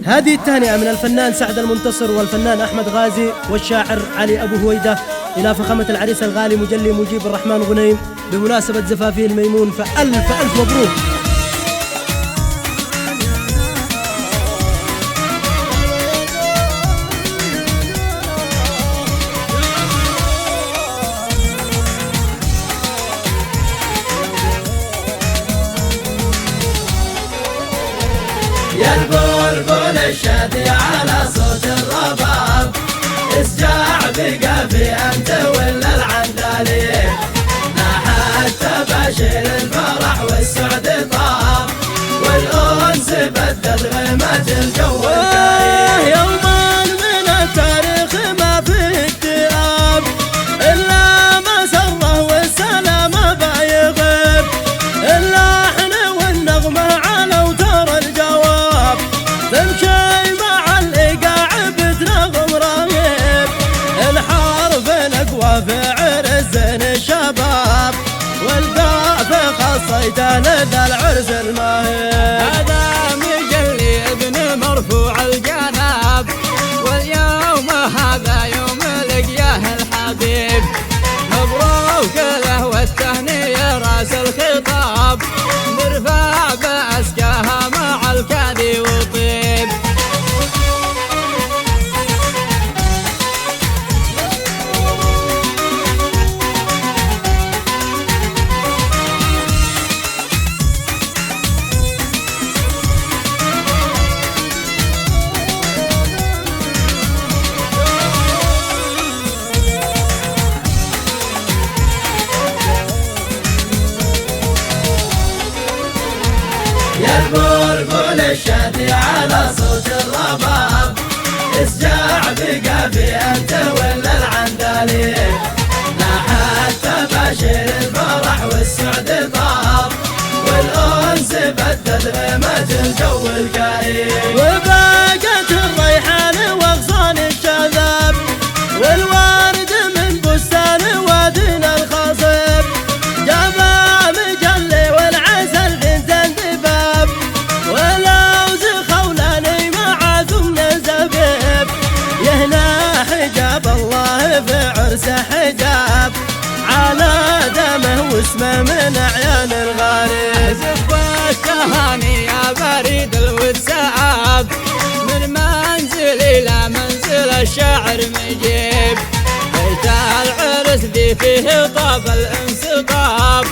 هذه التهنئة من الفنان سعد المنتصر والفنان أحمد غازي والشاعر علي أبو هويدة إلى فخامة العريس الغالي مجلي مجيب الرحمن غنيم بمناسبة زفافه الميمون، فألف ألف مبروك. يا البلبل الشادي على صوت الرباب، اسجع بقافي انت ولا العندالي، ناحت تباشر الفرح والسعد طاب، والانس بدد غيمة الجو الكريم. يوما من التاريخ ما فيه اكتئاب، الا ما سره والسلام بايغيب، اللحن والنغمة على وتر الجواب، تمشي مع الايقاع بتنغم رهيب، الحرف الاقوى في عرس الشباب، والقافة خصيته لذا العرس المهيب. هذا مجلي ابن مرفوع الجناب، واليوم هذا يوم لقياه الحبيب، مبروك له والتهنئة راس الخطاب، نرفع بأسكاها مع الكادي وطيب. يا البلبل الشادي على صوت الرباب، اسجع بقافي انت ولا العندالي، ناحت تباشر الفرح والسعد طاب، والانس بدد غيمة الجو الكريم. وباقت الريحان واغصان الشذاب، والورد من بستان وادنا الخصيب، جابا مجلي والعسل بنت اندباب، ولوز خولاني مع ثمن زبيب، يهنا حجاب الله في عرسه حجاب، على دمه واسمه من اعيان الغريب. زف التهاني يا بريد الوساب، من منزل إلى منزل الشاعر مجيب، بيت العرس ذي فيه طاب الانسطاب،